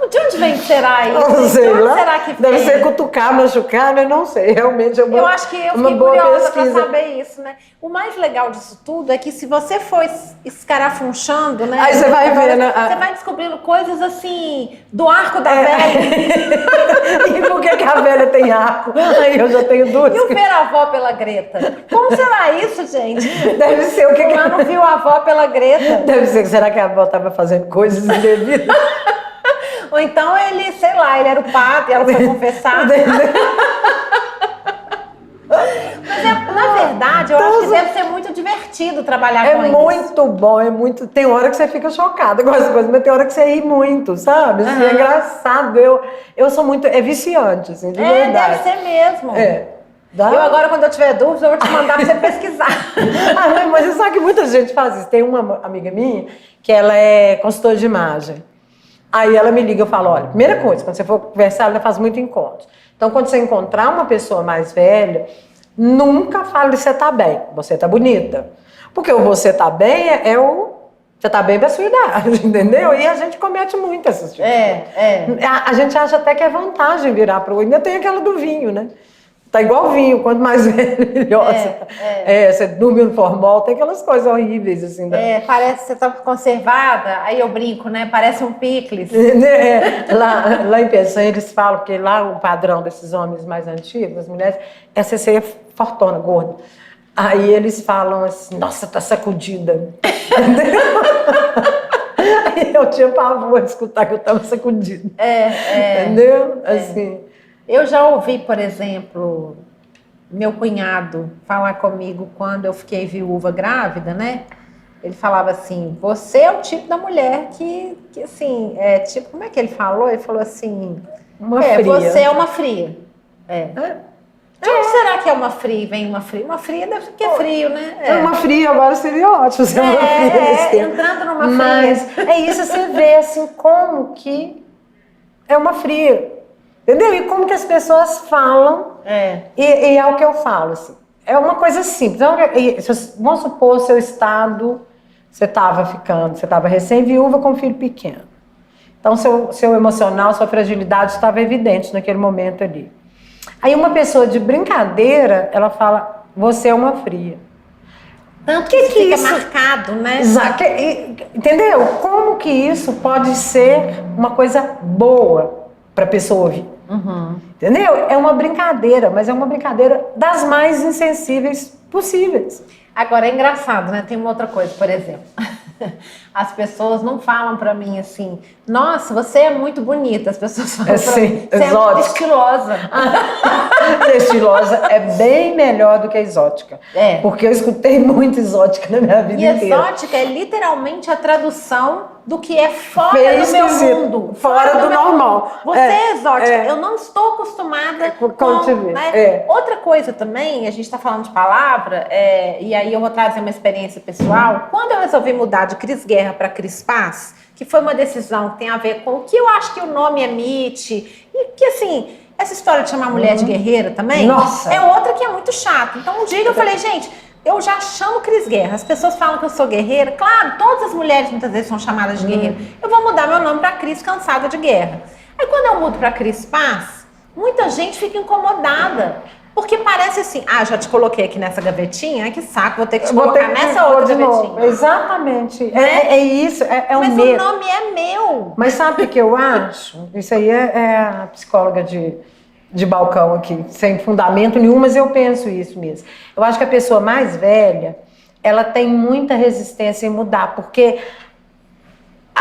A: De onde vem será isso?
B: Não sei,
A: de onde
B: lá?
A: será que
B: Deve
A: vem?
B: ser cutucar, machucar, né? Não sei, realmente é uma...
A: Eu acho que eu fiquei curiosa para saber isso, né? O mais legal disso tudo é que se você for escarafunchando, né?
B: Aí você vai ver, né?
A: Você vai descobrindo coisas assim, do arco da velha.
B: E por que a velha tem arco? Aí eu já tenho duas.
A: E o ver a avó pela Greta? Como será isso, gente?
B: Deve ser o que...
A: Lá não viu a avó pela Greta.
B: Deve ser, será que a avó estava fazendo coisas indevidas?
A: Ou então ele, sei lá, ele era o padre, ela foi confessar. Mas na verdade, eu acho que deve ser muito divertido trabalhar com isso.
B: É muito bom, é muito... Tem hora que você fica chocada com as coisas, mas tem hora que você ri muito, sabe? Assim, é engraçado. Eu sou muito... É viciante, assim, de verdade.
A: Deve ser mesmo.
B: Dá?
A: Eu agora, quando eu tiver dúvida, eu vou te mandar pra você pesquisar.
B: Mas você sabe que muita gente faz isso. Tem uma amiga minha que ela é consultora de imagem. Aí ela me liga e eu falo, olha, primeira coisa, quando você for conversar, ela faz muito encontro. Então, quando você encontrar uma pessoa mais velha, nunca fale que você tá bem, você tá bonita. Porque o você tá bem você tá bem pra sua idade, entendeu? E a gente comete muito essas coisas. A gente acha até que é vantagem virar pro... Ainda tem aquela do vinho, né? Tá igual vinho, quanto mais velho, melhor. Você dorme no formol, tem aquelas coisas horríveis, assim.
A: Parece que você tá conservada, aí eu brinco, né? Parece um picles.
B: Lá em Peçanha, eles falam que lá o padrão desses homens mais antigos, das mulheres, é você ser fortona, gorda. Aí eles falam assim, nossa, tá sacudida. Aí eu tinha pavor de escutar que eu tava sacudida. Entendeu? Assim...
A: Eu já ouvi, por exemplo, meu cunhado falar comigo quando eu fiquei viúva grávida, né? Ele falava assim, você é o tipo da mulher que assim, tipo, como é que ele falou? Ele falou assim,
B: uma fria.
A: Você é uma fria. De onde será que é uma fria? Vem uma fria? Uma fria deve ser que é frio, né?
B: Uma fria agora seria ótimo ser uma fria.
A: Entrando numa fria.
B: Mas é isso, você vê assim, como que é uma fria. Entendeu? E como que as pessoas falam, e é o que eu falo, assim, é uma coisa simples. Vamos supor, o seu estado, você estava recém-viúva com um filho pequeno. Então, seu emocional, sua fragilidade estava evidente naquele momento ali. Aí uma pessoa de brincadeira, ela fala, você é uma fria.
A: Tanto que fica marcado, né?
B: Exato. Entendeu? Como que isso pode ser uma coisa boa para a pessoa ouvir? Entendeu? É uma brincadeira, mas é uma brincadeira das mais insensíveis possíveis.
A: Agora, é engraçado, né? Tem uma outra coisa, por exemplo. As pessoas não falam pra mim assim, nossa, você é muito bonita. As pessoas falam pra mim, você é muito estilosa.
B: Estilosa é bem melhor do que exótica. Porque eu escutei muito exótica na minha vida inteira.
A: E exótica é literalmente a tradução do que é fora do meu mundo.
B: Fora do normal.
A: Você é exótica. Eu não estou acostumada com... Né? Outra coisa também, a gente está falando de palavra, e aí eu vou trazer uma experiência pessoal. Quando eu resolvi mudar de Cris Guerra para Cris Paz, que foi uma decisão que tem a ver com o que eu acho que o nome emite, e que assim... Essa história de chamar a mulher de guerreira também, é outra que é muito chata. Então um dia eu falei, gente, eu já chamo Cris Guerra. As pessoas falam que eu sou guerreira. Claro, todas as mulheres muitas vezes são chamadas de guerreira. Eu vou mudar meu nome para Cris Cansada de Guerra. Aí quando eu mudo para Cris Paz, muita gente fica incomodada. Porque parece assim, já te coloquei aqui nessa gavetinha, que saco, vou ter que te colocar nessa outra gavetinha.
B: Exatamente. É isso, o
A: Mas
B: medo.
A: o nome é meu.
B: Mas sabe o que eu acho? Isso aí é a psicóloga de balcão aqui, sem fundamento nenhum, mas eu penso isso mesmo. Eu acho que a pessoa mais velha, ela tem muita resistência em mudar, porque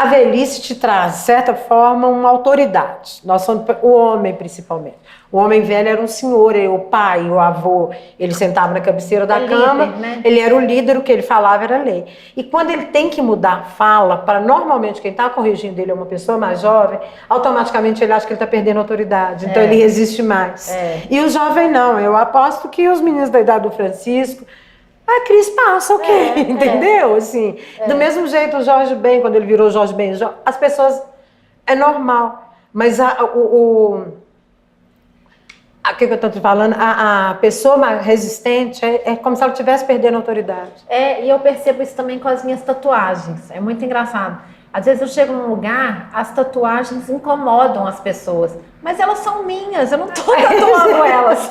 B: a velhice te traz, de certa forma, uma autoridade. Nós somos, o homem, principalmente. O homem velho era um senhor, o pai, o avô, ele sentava na cabeceira da cama,
A: líder, né?
B: Ele era o líder, o que ele falava era lei. E quando ele tem que mudar a fala, para normalmente quem está corrigindo ele é uma pessoa mais jovem, automaticamente ele acha que ele está perdendo autoridade, então ele resiste mais. E o jovem não, eu aposto que os meninos da idade do Francisco, a Cris passa, entendeu? Assim, do mesmo jeito o Jorge Ben, quando ele virou Jorge Ben, as pessoas, é normal, mas o que eu estou te falando, a pessoa mais resistente é como se ela estivesse perdendo a autoridade.
A: E eu percebo isso também com as minhas tatuagens, é muito engraçado. Às vezes eu chego num lugar, as tatuagens incomodam as pessoas, mas elas são minhas, eu não estou tatuando elas.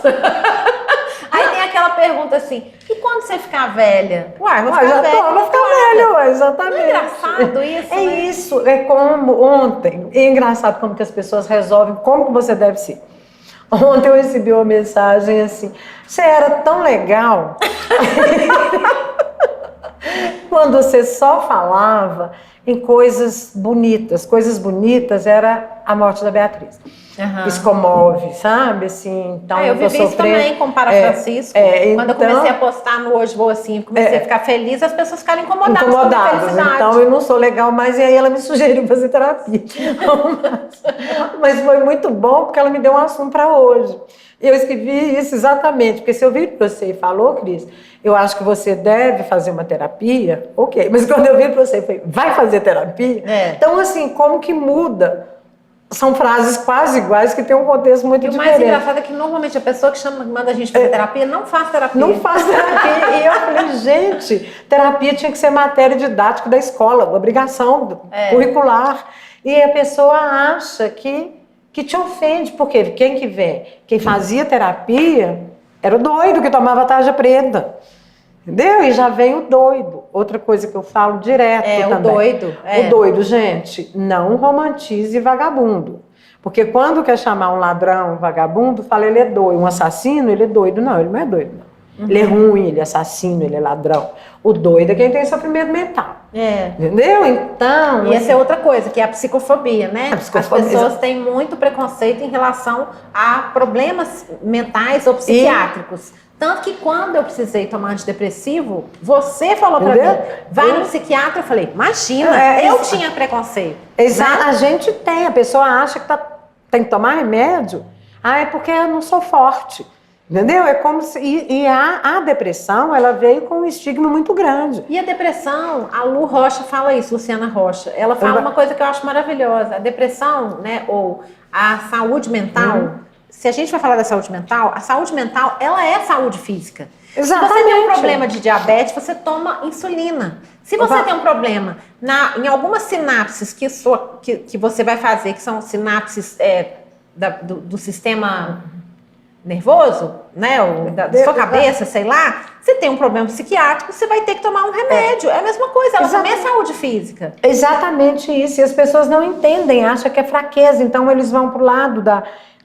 A: Aí tem aquela pergunta assim, e quando você ficar velha? Uai, vou ficar velha.
B: Vou ficar velha, exatamente.
A: Não é engraçado isso?
B: Isso, é como ontem, é engraçado como que as pessoas resolvem como que você deve ser. Ontem eu recebi uma mensagem assim, você era tão legal quando você só falava em coisas bonitas era a morte da Beatriz. Isso comove, sabe? Assim, então,
A: eu vivi isso também com o Para Francisco. Quando eu comecei a postar no Hoje Vou Assim, comecei a ficar feliz, as pessoas ficaram incomodadas com a minha felicidade.
B: Então eu não sou legal mais, e aí ela me sugeriu fazer terapia. Mas foi muito bom, porque ela me deu um assunto para hoje. Eu escrevi isso exatamente, porque se eu vir para você e falou, Cris, eu acho que você deve fazer uma terapia, ok. Mas quando eu vir para você e falei, vai fazer terapia? Então, assim, como que muda? São frases quase iguais que têm um contexto muito diferente.
A: E o mais engraçado é que normalmente a pessoa que manda a gente fazer terapia não faz terapia.
B: Não faz terapia. E eu falei, gente, terapia tinha que ser matéria didática da escola, obrigação curricular. E a pessoa acha que te ofende, porque quem que vem? Quem fazia terapia era o doido que tomava tarja preta. Entendeu? E já vem o doido. Outra coisa que eu falo direto também. O doido, gente, não romantize vagabundo. Porque quando quer chamar um ladrão, um vagabundo, fala ele é doido. Um assassino, ele é doido. Não, ele não é doido. Não. Ele é ruim, ele é assassino, ele é ladrão. O doido é quem tem sofrimento mental. Entendeu? Então...
A: E essa é outra coisa, que é a psicofobia, né? As pessoas têm muito preconceito em relação a problemas mentais ou psiquiátricos. Tanto que quando eu precisei tomar antidepressivo, você falou pra mim, vai no psiquiatra. Eu falei, imagina, eu tinha preconceito.
B: Exato, né? A gente tem, a pessoa acha que tem que tomar remédio. É porque eu não sou forte. Entendeu? É como se... E a depressão, ela veio com um estigma muito grande.
A: E a depressão, a Lu Rocha fala isso, Luciana Rocha. Ela fala uma coisa que eu acho maravilhosa. A depressão, né, ou a saúde mental... Se a gente vai falar da saúde mental, a saúde mental, ela é saúde física.
B: Exatamente.
A: Se você tem um problema de diabetes, você toma insulina. Se você tem um problema em algumas sinapses que você vai fazer, que são sinapses do sistema nervoso, né, ou da sua cabeça, sei lá, você tem um problema psiquiátrico, você vai ter que tomar um remédio. É a mesma coisa, ela também é saúde física.
B: Exatamente isso. E as pessoas não entendem, acham que é fraqueza. Então eles vão pro lado da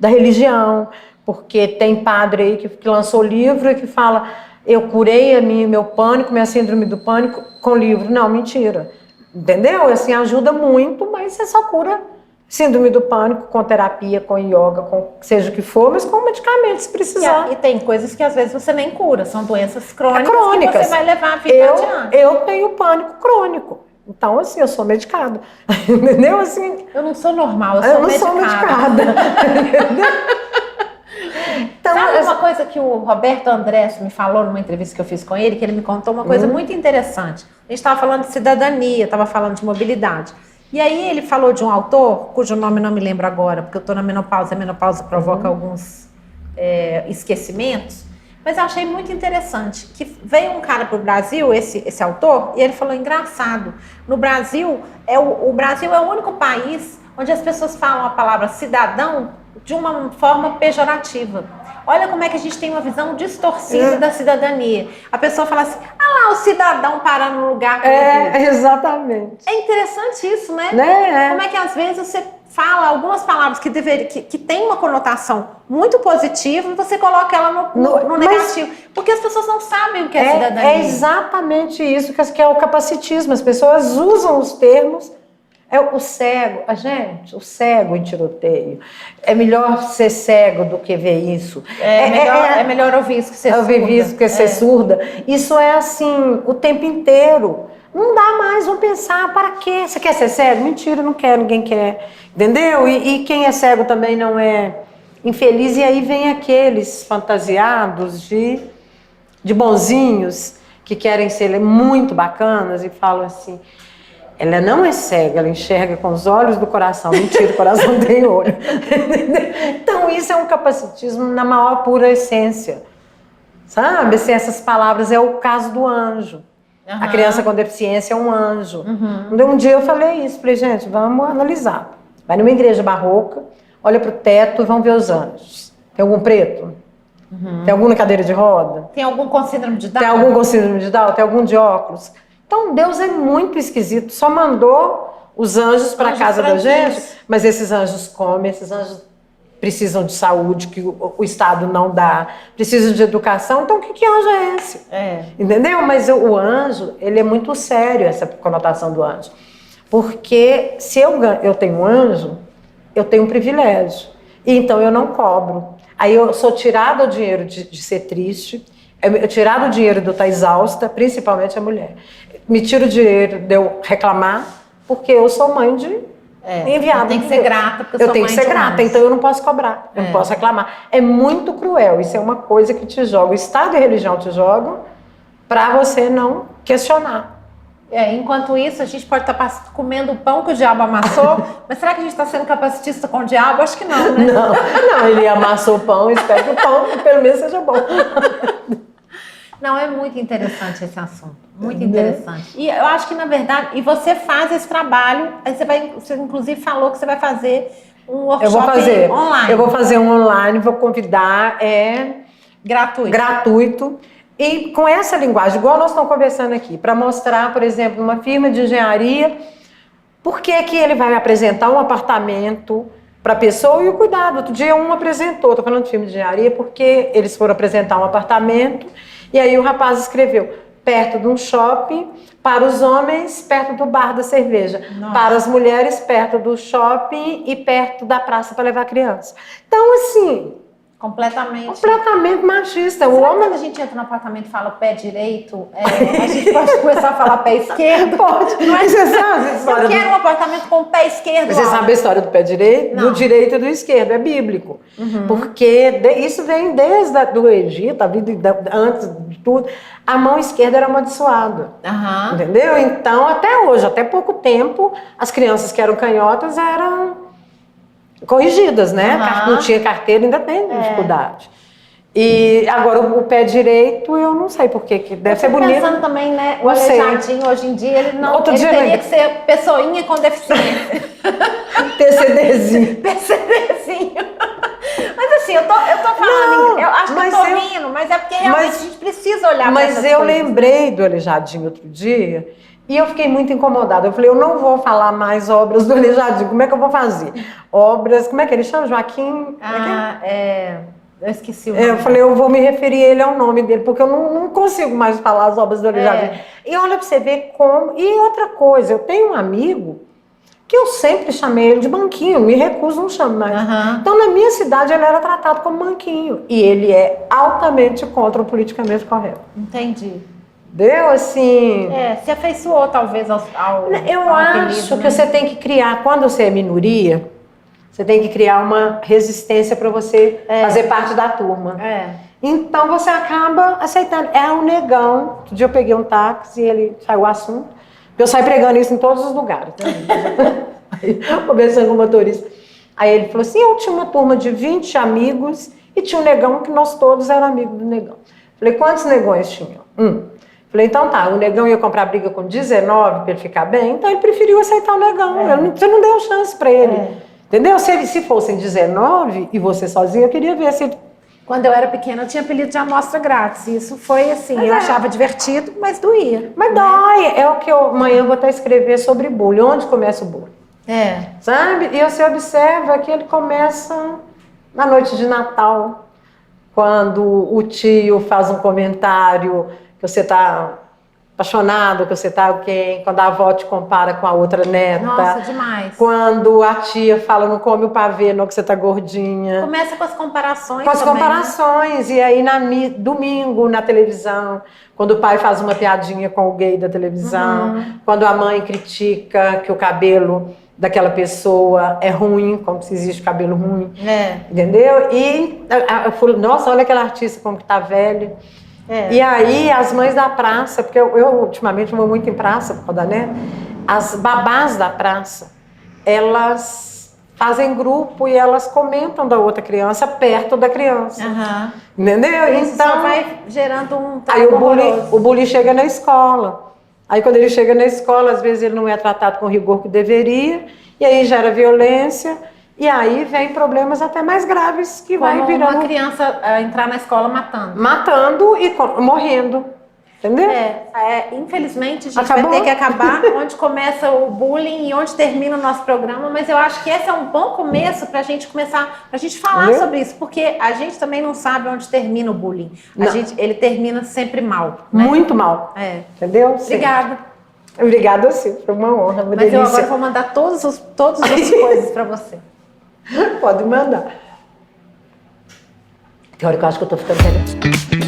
B: religião, porque tem padre aí que lançou livro e que fala, eu curei meu pânico, minha síndrome do pânico com livro. Não, mentira. Entendeu? Assim, ajuda muito, mas você só cura síndrome do pânico com terapia, com yoga, com seja o que for, mas com medicamentos, se precisar.
A: E tem coisas que às vezes você nem cura, são doenças crônicas. Que você vai levar a vida adiante.
B: Eu tenho pânico crônico. Então, assim, eu sou medicada. Entendeu? Assim,
A: eu não sou normal, eu não sou medicada. Então, sabe uma coisa que o Roberto Andrés me falou numa entrevista que eu fiz com ele, que ele me contou uma coisa muito interessante. A gente estava falando de cidadania, estava falando de mobilidade. E aí ele falou de um autor, cujo nome não me lembro agora, porque eu estou na menopausa, a menopausa provoca alguns esquecimentos. Mas eu achei muito interessante que veio um cara para o Brasil, esse autor, e ele falou, engraçado, no Brasil, o Brasil é o único país onde as pessoas falam a palavra cidadão de uma forma pejorativa. Olha como é que a gente tem uma visão distorcida da cidadania. A pessoa fala assim, ah lá, o cidadão parando no lugar.
B: Exatamente.
A: É interessante isso, né? Como é que às vezes você fala algumas palavras que tem uma conotação muito positiva e você coloca ela no negativo. Porque as pessoas não sabem o que é cidadania.
B: É exatamente isso que é o capacitismo. As pessoas usam os termos É o cego, o cego em tiroteio. É melhor ser cego do que ver isso.
A: É melhor ouvir isso que ser surda.
B: Ouvir isso que ser surda. Isso é assim, o tempo inteiro. Não dá mais, vamos pensar, para quê? Você quer ser cego? Mentira, não quero, ninguém quer. Entendeu? E quem é cego também não é infeliz. E aí vem aqueles fantasiados de bonzinhos que querem ser muito bacanas e falam assim... Ela não é cega, ela enxerga com os olhos do coração. Mentira, o coração tem olho. Então, isso é um capacitismo na maior pura essência. Sabe? Se essas palavras é o caso do anjo. A criança com deficiência é um anjo. Um dia eu falei isso, falei, gente, vamos analisar. Vai numa igreja barroca, olha para o teto e vão ver os anjos. Tem algum preto? Tem algum na cadeira de roda?
A: Tem algum com síndrome de Down?
B: Tem algum com síndrome de Down? Tem algum de óculos? Então, Deus é muito esquisito. Só mandou os anjos para a casa da gente, mas esses anjos comem, esses anjos precisam de saúde, que o Estado não dá, precisam de educação. Então, o que anjo é esse? Entendeu? Mas o anjo, ele é muito sério, essa conotação do anjo. Porque se eu tenho um anjo, eu tenho um privilégio. E então, eu não cobro. Aí eu sou tirada o dinheiro de ser triste, eu tirado o dinheiro de eu estar exausta, principalmente a mulher. Me tiro o dinheiro de eu reclamar, porque eu sou mãe de enviada.
A: Tem que ser grata, porque
B: eu tenho que ser grata, então eu não posso cobrar, eu não posso reclamar. É muito cruel, isso é uma coisa que te joga, o Estado e a religião te jogam para você não questionar.
A: Enquanto isso, a gente pode estar comendo o pão que o diabo amassou, mas será que a gente está sendo capacitista com o diabo? Acho que não, né?
B: Não, ele amassou o pão, espero que o pão pelo menos seja bom.
A: Não, é muito interessante esse assunto, muito interessante. E eu acho que, na verdade, e você faz esse trabalho, aí você inclusive falou que você vai fazer um workshop online.
B: Eu vou fazer um online, vou convidar, gratuito. E com essa linguagem, igual nós estamos conversando aqui, para mostrar, por exemplo, uma firma de engenharia, por que ele vai apresentar um apartamento para a pessoa e o cuidado. Outro dia um apresentou, estou falando de firma de engenharia, porque eles foram apresentar um apartamento. E aí o rapaz escreveu, perto de um shopping, para os homens, perto do bar da cerveja. Nossa. Para as mulheres, perto do shopping e perto da praça para levar a criança. Então, assim... Completamente machista.
A: O homem, quando a gente entra no apartamento e fala pé direito, a gente pode começar a falar pé esquerdo?
B: Pode. Mas você sabe a história
A: eu quero um apartamento com pé esquerdo.
B: Você sabe a história do pé direito? Não. Do direito e do esquerdo, é bíblico. Porque isso vem desde o Egito, a vida antes de tudo. A mão esquerda era amaldiçoada. Entendeu? Então, até hoje, até pouco tempo, as crianças que eram canhotas eram... corrigidas, né? Não tinha carteira, ainda tem dificuldade. E agora o pé direito, eu não sei por que deve ser bonito.
A: Pensando também, né? O aleijadinho hoje em dia, ele teria que ser pessoinha com deficiência.
B: PCDzinho.
A: PCDzinho. Mas assim, eu tô falando, eu acho que eu tô rindo, mas é porque realmente a gente precisa olhar para essas coisas.
B: Mas eu lembrei do aleijadinho outro dia. E eu fiquei muito incomodada. Eu falei, eu não vou falar mais obras do Aleijadinho. Como é que eu vou fazer? Obras, como é que ele chama? Joaquim?
A: Eu esqueci o nome.
B: Eu falei, eu vou me referir ele ao nome dele, porque eu não consigo mais falar as obras do Aleijadinho. E olha pra você ver como... E outra coisa, eu tenho um amigo que eu sempre chamei ele de Manquinho, me recuso, não chamo mais. Então, na minha cidade, ele era tratado como Manquinho. E ele é altamente contra o politicamente correto.
A: Entendi.
B: Deu assim...
A: se afeiçoou talvez ao
B: eu acho que você tem que criar, quando você é minoria, você tem que criar uma resistência para você fazer parte da turma. Então você acaba aceitando. É um negão. Outro dia eu peguei um táxi e ele saiu o assunto. Eu saio pregando isso em todos os lugares. Aí, conversando com o motorista. Aí ele falou assim, eu tinha uma turma de 20 amigos e tinha um negão que nós todos éramos amigos do negão. Falei, quantos negões tinham? Falei, então tá, o negão ia comprar briga com 19 para ele ficar bem, então ele preferiu aceitar o negão. Você não deu chance para ele. Entendeu? Se fossem 19 e você sozinho, eu queria ver se...
A: Quando eu era pequena, eu tinha apelido de amostra grátis. Isso foi assim, eu achava divertido, mas doía.
B: Mas dói. É o que eu amanhã eu vou até escrever sobre bullying. Onde começa o bullying? Sabe? E você observa que ele começa na noite de Natal, quando o tio faz um comentário... que você está apaixonado que você tá com quem, quando a avó te compara com a outra neta.
A: Nossa, demais.
B: Quando a tia fala, não come o pavê, não, que você tá gordinha.
A: Começa com as comparações
B: Com as
A: também,
B: comparações, e aí domingo na televisão, quando o pai faz uma piadinha com o gay da televisão, quando a mãe critica que o cabelo daquela pessoa é ruim, como se existe cabelo ruim, entendeu? E eu falei, nossa, olha aquele artista como que tá velho. E aí as mães da praça, porque eu ultimamente vou muito em praça por causa da neta, as babás da praça, elas fazem grupo e elas comentam da outra criança perto da criança. Entendeu?
A: Isso
B: então
A: só vai gerando um
B: aí o bullying chega na escola. Aí quando ele chega na escola, às vezes ele não é tratado com o rigor que deveria, e aí gera violência, e aí vem problemas até mais graves que vai virando...
A: uma criança entrar na escola matando.
B: Matando e morrendo. Entendeu?
A: Infelizmente, a gente
B: Acabou?
A: vai ter que acabar onde começa o bullying e onde termina o nosso programa, mas eu acho que esse é um bom começo para a gente começar, para a gente falar sobre isso, porque a gente também não sabe onde termina o bullying. Ele termina sempre mal. Né?
B: Muito mal. Entendeu?
A: Obrigada.
B: Obrigada, sim. Foi uma honra, uma delícia.
A: Eu agora vou mandar todas as coisas para você.
B: Pode mandar. Tem hora que eu acho que eu tô ficando velha.